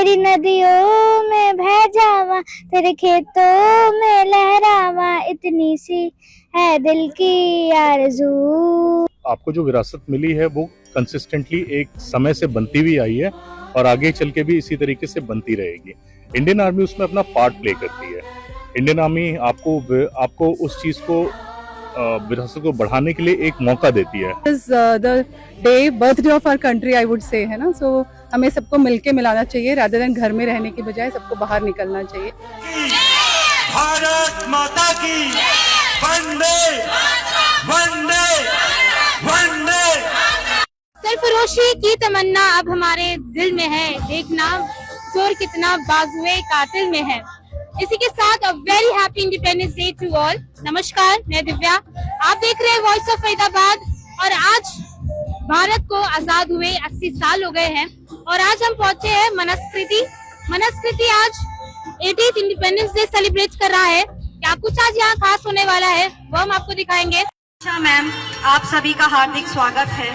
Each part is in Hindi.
तेरी नदियों में बह जावा, तेरे खेतों में लहरावा, इतनी सी है दिल की आरज़ू। आपको जो विरासत मिली है वो कंसिस्टेंटली एक समय से बनती हुई आई है और आगे चल के भी इसी तरीके से बनती रहेगी। इंडियन आर्मी उसमें अपना पार्ट प्ले करती है। इंडियन आर्मी आपको उस चीज को विरासत को बढ़ाने के लिए एक मौका देती है। The day birthday of our country I would say, है ना, सो हमें सबको मिलके मिलाना चाहिए रादर देन घर में रहने की बजाय सबको बाहर निकलना चाहिए। भारत माता की वंदे वंदे वंदे। सरफरोशी की तमन्ना अब हमारे दिल में है, देखना जोर कितना बाजुए कातिल में है। इसी के साथ a very happy independence day to all. नमस्कार, मैं दिव्या, आप देख रहे हैं वॉइस ऑफ फरीदाबाद। और आज भारत को आजाद हुए 80 साल हो गए हैं और आज हम पहुंचे हैं मनस्कृति आज 80th इंडिपेंडेंस डे सेलिब्रेट कर रहा है। क्या कुछ आज यहाँ खास होने वाला है वो हम आपको दिखाएंगे। अच्छा मैम, आप सभी का हार्दिक स्वागत है।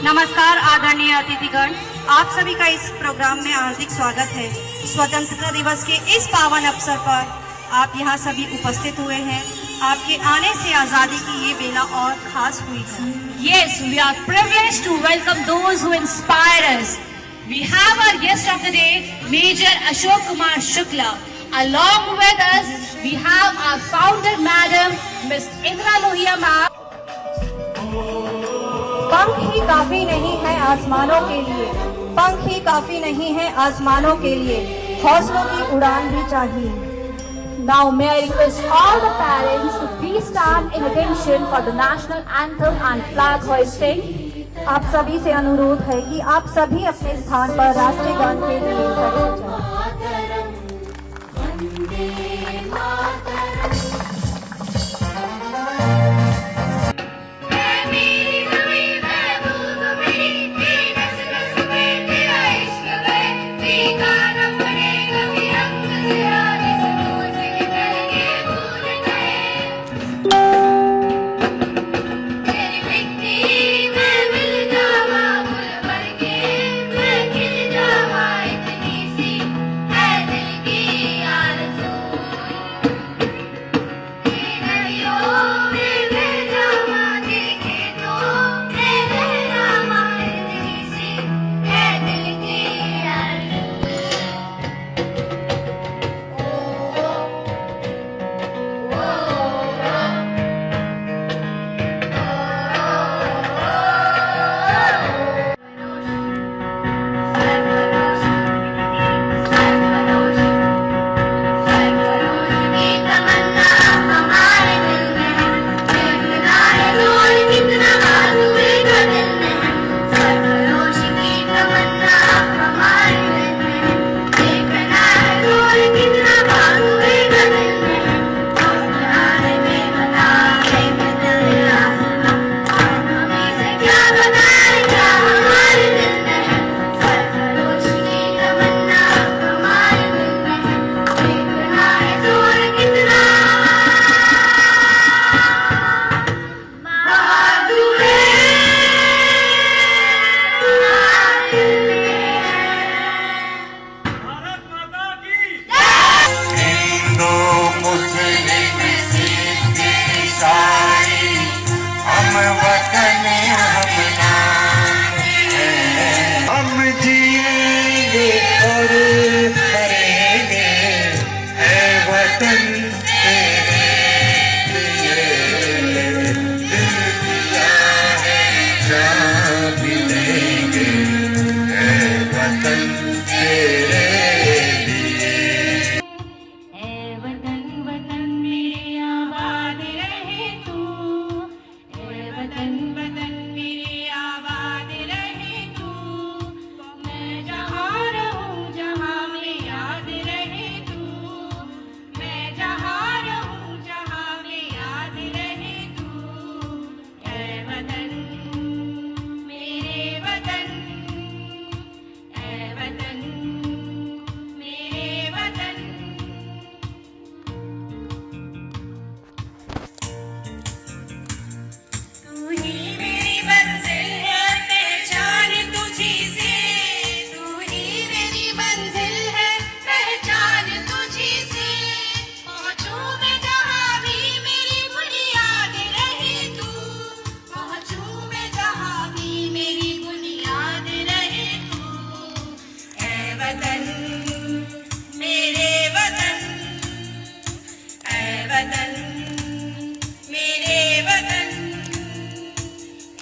नमस्कार आदरणीय अतिथिगण, आप सभी का इस प्रोग्राम में हार्दिक स्वागत है। स्वतंत्रता दिवस के इस पावन अवसर पर आप यहाँ सभी उपस्थित हुए हैं। आपके आने से आजादी की ये बेला और खास हुई है। Yes, we are privileged to welcome those who inspire us. We have our guest of the day, Major Ashok Kumar Shukla. Along with us, we have our founder, Madam Miss Indra Lohia ma'am. पंख ही काफी नहीं है आसमानों के लिए, पंख ही काफी नहीं है आसमानों के लिए, हौसलों की उड़ान भी चाहिए। Now may I request all the parents to please stand in attention for the national anthem and flag hoisting. आप सभी से अनुरोध है कि आप सभी अपने स्थान पर राष्ट्रीय गान के लिए खड़े हो जाएं। वतन मेरे वतन ऐ वतन मेरे वतन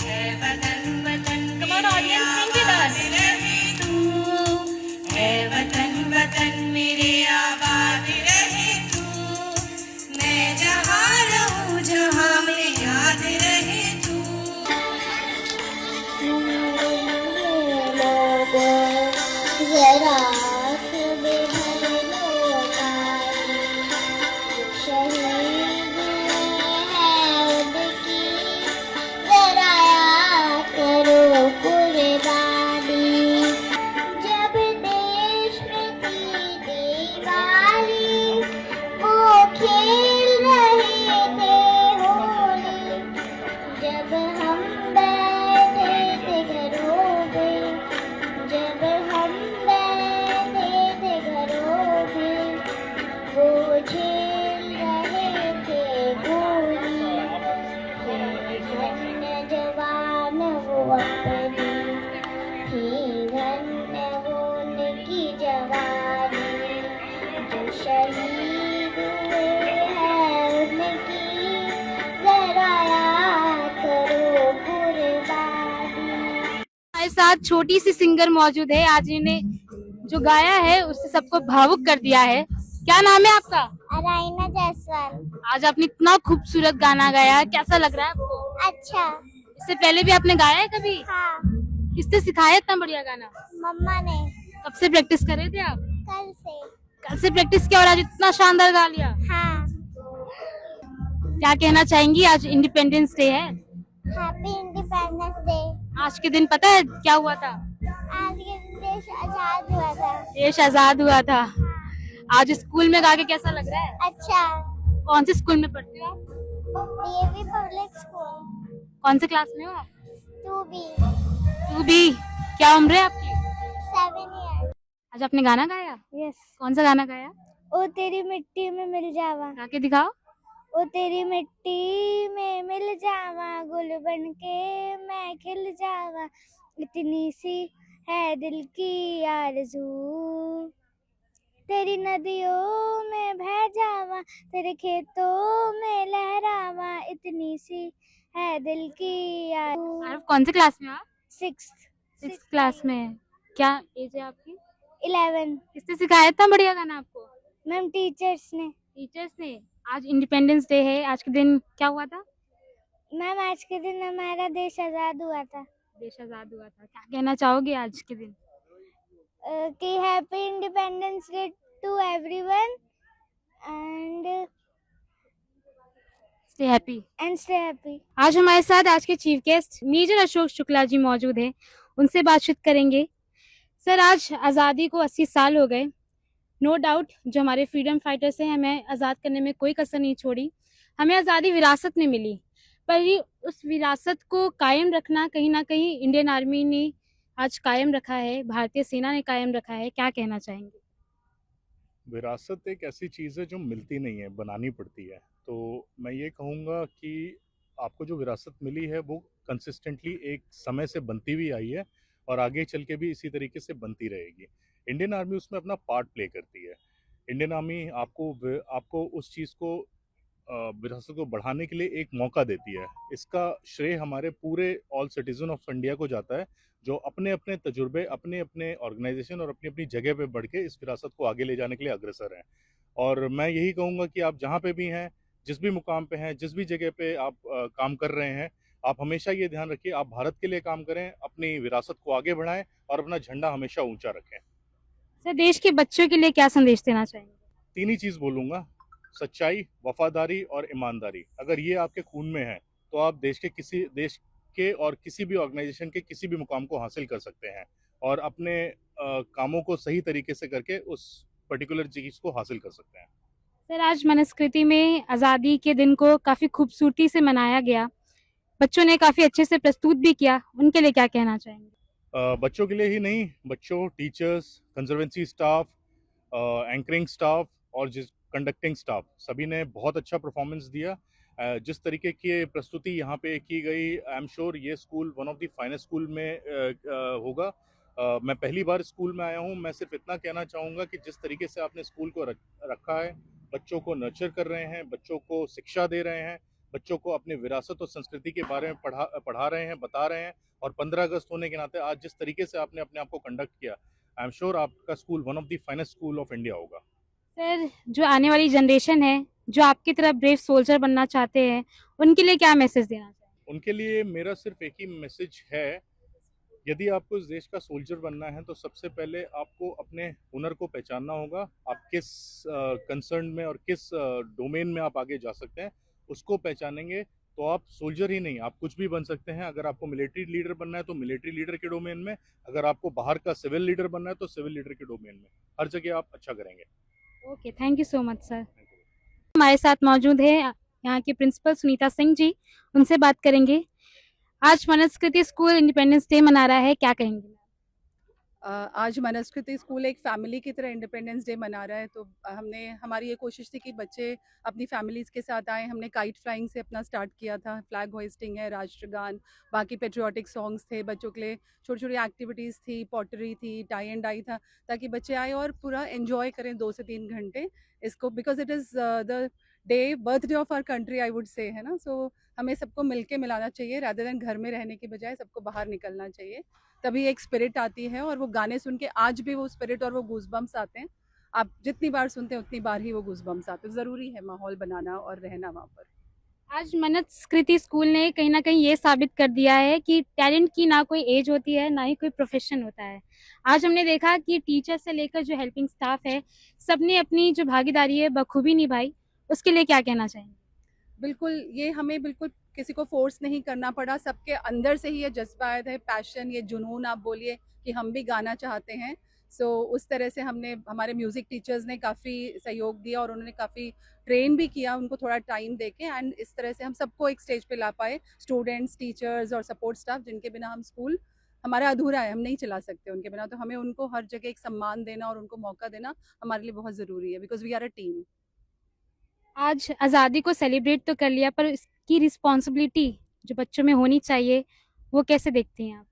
ऐ वतन वतन Come on, audience, sing with us. रहे तू ऐ वतन वतन मेरे आबाद रहे तू मैं जहाँ रहूँ जहाँ में याद रहे तू जरा तुम्हें भरनो पाई शहीद है उनकी जरा याद करो कुर्बानी जब देश में थी दिवाली वो खेल रहे थे होली जब हम बैठे थे घरों में जब हम बैठे थे घरों में वो झेल रहे थे गोली धन्य जवान वो अपनी थी धन्य वो उनकी जवानी जो शहीद हुए हैं उनकी जरा याद करो कुर्बानी। हमारे साथ छोटी सी सिंगर मौजूद है। आज इन्हें जो गाया है उससे सबको भावुक कर दिया है। क्या नाम है आपका? अराइना जायसवाल। आज आपने इतना खूबसूरत गाना गाया, कैसा लग रहा है आपको? अच्छा। इससे पहले भी आपने गाया है कभी? हाँ, किसने सिखाया इतना बढ़िया गाना? मम्मा ने कब से प्रैक्टिस कर रहे थे आप? कल से। कल से प्रैक्टिस किया और आज इतना शानदार गा लिया। हाँ, क्या कहना चाहेंगी? आज इंडिपेंडेंस डे है। Happy independence day. आज के दिन पता है क्या हुआ था? आज ये देश आजाद हुआ था। देश आजाद हुआ था। आज स्कूल में गा के कैसा लग रहा है? अच्छा। कौन से स्कूल में पढ़ते हो आप? DAV public school. कौन से क्लास में हो आप? 2B। तू भी। क्या उम्र है आपकी? 7 ईयर। आज आपने गाना गाया? यस। कौन सा गाना गाया? ओ तेरी मिट्टी में मिल जावा। गा के दिखाओ। ओ तेरी मिट्टी में मिल जावा गुल बन के मैं खिल जावा इतनी सी है दिल की आरज़ू तेरी नदियों में बह जावा तेरे खेतों में लहरावा इतनी सी है दिल की आरज़ू। आप कौन से क्लास में हो आप? 6th। 6th क्लास में। क्या एज है आपकी? 11। किसने सिखाया इतना बढ़िया गाना आपको? मैम टीचर्स ने। टीचर्स ने। आज इंडिपेंडेंस डे है। आज के दिन क्या हुआ था? मैम आज के दिन हमारा देश आज़ाद हुआ था। देश आजाद हुआ था। क्या कहना चाहोगे आज के दिन? कि happy independence day to everyone and stay happy. Stay happy. आज हमारे साथ आज के chief guest major Ashok Shukla ji मौजूद हैं। उनसे बातचीत करेंगे। सर, आज आज़ादी को 80 साल हो गए। नो डाउट जो हमारे फ्रीडम फाइटर्स हैं हमें आज़ाद करने में कोई कसर नहीं छोड़ी। हमें आज़ादी विरासत में मिली, पर ये उस विरासत को कायम रखना कहीं ना कहीं इंडियन आर्मी ने आज कायम रखा है, भारतीय सेना ने कायम रखा है। क्या कहना चाहेंगे? विरासत एक ऐसी चीज़ है जो मिलती नहीं है, बनानी पड़ती है। तो मैं ये कहूँगा कि आपको जो विरासत मिली है वो कंसिस्टेंटली एक समय से बनती हुई आई है और आगे चल के भी इसी तरीके से बनती रहेगी। इंडियन आर्मी उसमें अपना पार्ट प्ले करती है। इंडियन आर्मी आपको उस चीज़ को विरासत को बढ़ाने के लिए एक मौका देती है। इसका श्रेय हमारे पूरे ऑल सिटीजन ऑफ इंडिया को जाता है, जो अपने अपने तजुर्बे, अपने अपने ऑर्गेनाइजेशन और अपनी अपनी जगह पे बढ़ के इस विरासत को आगे ले जाने के लिए अग्रसर हैं। और मैं यही कहूँगा कि आप जहाँ पे भी हैं, जिस भी मुकाम पे हैं, जिस भी जगह पे आप काम कर रहे हैं, आप हमेशा ये ध्यान रखिए आप भारत के लिए काम करें, अपनी विरासत को आगे बढ़ाएं और अपना झंडा हमेशा ऊंचा रखें। सर, देश के बच्चों के लिए क्या संदेश देना चाहेंगे? 3 ही चीज़ बोलूँगा, सच्चाई, वफादारी और ईमानदारी। अगर ये आपके खून में है तो आप देश के और किसी भी ऑर्गेनाइजेशन के किसी भी मुकाम को हासिल कर सकते हैं और अपने कामों को सही तरीके से करके उस पर्टिकुलर चीज़ को हासिल कर सकते हैं। सर, आज मनुस्मृति में आज़ादी के दिन को काफ़ी खूबसूरती से मनाया गया। बच्चों ने काफ़ी अच्छे से प्रस्तुत भी किया। उनके लिए क्या कहना चाहेंगे? बच्चों के लिए ही नहीं, बच्चों, teachers, conservancy staff, anchoring staff और जिस कंडक्टिंग स्टाफ, सभी ने बहुत अच्छा परफॉर्मेंस दिया। जिस तरीके की प्रस्तुति यहाँ पे की गई, आई एम श्योर ये school one of the finest school में होगा मैं पहली बार स्कूल में आया हूँ। मैं सिर्फ इतना कहना चाहूँगा कि जिस तरीके से आपने स्कूल को रखा है, बच्चों को नर्चर कर रहे हैं, बच्चों को शिक्षा दे रहे हैं, बच्चों को अपनी विरासत और संस्कृति के बारे में पढ़ा रहे हैं, बता रहे हैं, और 15 अगस्त होने के नाते आज जिस तरीके से आपने अपने आप को कंडक्ट किया, आई एम श्योर आपका school one of the finest school of India होगा। सर, जो आने वाली जनरेशन है, जो आपकी तरह ब्रेव सोल्जर बनना चाहते हैं, उनके लिए क्या मैसेज देना चाहेंगे? उनके लिए मेरा सिर्फ एक ही मैसेज है, यदि आपको इस देश का सोल्जर बनना है तो सबसे पहले आपको अपने हुनर को पहचानना होगा। आप किस कंसर्न में और किस डोमेन में आप आगे जा सकते हैं, उसको पहचानेंगे तो आप सोल्जर ही नहीं, आप कुछ भी बन सकते हैं। अगर आपको मिलिट्री लीडर बनना है तो मिलिट्री लीडर के डोमेन में, अगर आपको बाहर का सिविल लीडर बनना है तो सिविल लीडर के डोमेन में, हर जगह आप अच्छा करेंगे। Okay, thank you so much sir. हमारे साथ मौजूद है यहाँ की प्रिंसिपल सुनीता सिंह जी, उनसे बात करेंगे। आज मनस्कृति स्कूल इंडिपेंडेंस डे मना रहा है, क्या कहेंगे? आज मनस्कृति स्कूल एक फैमिली की तरह इंडिपेंडेंस डे मना रहा है, तो हमारी ये कोशिश थी कि बच्चे अपनी फैमिलीज़ के साथ आएँ। हमने काइट फ्लाइंग से अपना स्टार्ट किया था, फ्लैग होइस्टिंग है, राष्ट्रगान, बाकी पेट्रियाटिक सॉन्ग्स थे, बच्चों के लिए छोटी छोटी एक्टिविटीज़ थी, पॉटरी थी, टाई एंड डाई था, ताकि बच्चे आए और पूरा एंजॉय करें 2 से 3 घंटे इसको, because it is the day birthday of our country I would say, है ना। सो हमें सबको मिलके मिलाना चाहिए, रादर देन घर में रहने की बजाय सबको बाहर निकलना चाहिए, तभी एक स्पिरिट आती है। और वो गाने सुन के आज भी वो स्पिरिट और वो गूज़बम्प्स आते हैं। आप जितनी बार सुनते हैं उतनी बार ही वो गूज़बम्प्स आते हैं। ज़रूरी है माहौल बनाना और रहना वहाँ पर। आज मनस्कृति स्कूल ने कहीं ना कहीं ये साबित कर दिया है कि टैलेंट की ना कोई एज होती है, ना ही कोई प्रोफेशन होता है। आज हमने देखा कि टीचर से लेकर जो हेल्पिंग स्टाफ है, सबने अपनी जो भागीदारी है बखूबी निभाई। उसके लिए क्या कहना चाहेंगे? बिल्कुल, ये हमें बिल्कुल किसी को फोर्स नहीं करना पड़ा, सबके अंदर से ही ये जज्बा आया है, पैशन, ये जुनून आप बोलिए कि हम भी गाना चाहते हैं। सो उस तरह से हमारे म्यूज़िक टीचर्स ने काफ़ी सहयोग दिया और उन्होंने काफ़ी ट्रेन भी किया उनको थोड़ा टाइम देके, एंड इस तरह से हम सबको एक स्टेज पे ला पाए, स्टूडेंट्स, टीचर्स और सपोर्ट स्टाफ, जिनके बिना हम स्कूल हमारा अधूरा है, हम नहीं चला सकते उनके बिना। तो हमें उनको हर जगह एक सम्मान देना और उनको मौका देना हमारे लिए बहुत ज़रूरी है, because we are a team. आज आज़ादी को सेलिब्रेट तो कर लिया, पर इसकी रिस्पॉन्सिबिलिटी जो बच्चों में होनी चाहिए, वो कैसे देखती हैं आप?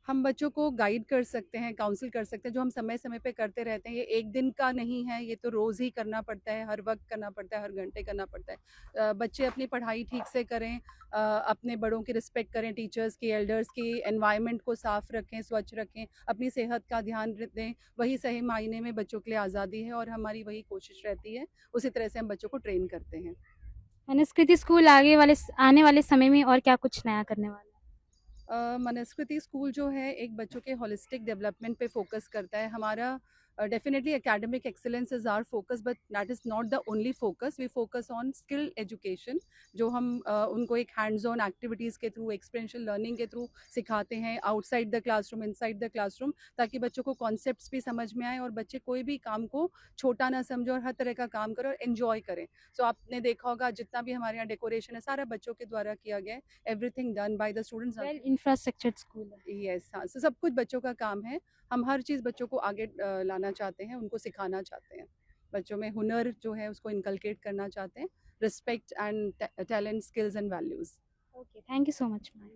हम बच्चों को गाइड कर सकते हैं, काउंसिल कर सकते हैं, जो हम समय समय पे करते रहते हैं। ये एक दिन का नहीं है, ये तो रोज़ ही करना पड़ता है, हर वक्त करना पड़ता है, हर घंटे करना पड़ता है। बच्चे अपनी पढ़ाई ठीक से करें, अपने बड़ों की रिस्पेक्ट करें, टीचर्स की, एल्डर्स की, एनवायरनमेंट को साफ़ रखें, स्वच्छ रखें, अपनी सेहत का ध्यान दें। वही सही मायने में बच्चों के लिए आज़ादी है और हमारी वही कोशिश रहती है। उसी तरह से हम बच्चों को ट्रेन करते हैं। मनस्कृति स्कूल आने वाले समय में और क्या कुछ नया करने वाला है? मनस्कृति स्कूल जो है एक बच्चों के होलिस्टिक डेवलपमेंट पे फोकस करता है। हमारा definitely academic excellence is our focus, but that is not the only focus. We focus on skill education, जो हम उनको एक हैंड्स ऑन एक्टिविटीज़ के थ्रू, एक्सपीरियंशियल लर्निंग के थ्रू सिखाते हैं, outside the classroom, inside the classroom, ताकि बच्चों को कॉन्सेप्ट्स भी समझ में आए और बच्चे कोई भी काम को छोटा ना समझे और हर तरह का काम करें और एन्जॉय करें। सो आपने देखा होगा जितना भी हमारे यहाँ डेकोरेशन है सारा बच्चों के द्वारा किया गया है, everything done by the students. Well infrastructured school है। यस, हाँ, सो सब कुछ बच्चों का काम है। हम हर चीज़ बच्चों को आगे लाना चाहते हैं, उनको सिखाना चाहते हैं। बच्चों में हुनर जो है उसको इनकलकेट करना चाहते हैं, respect and talent, skills and values. Okay, thank you so much ma'am.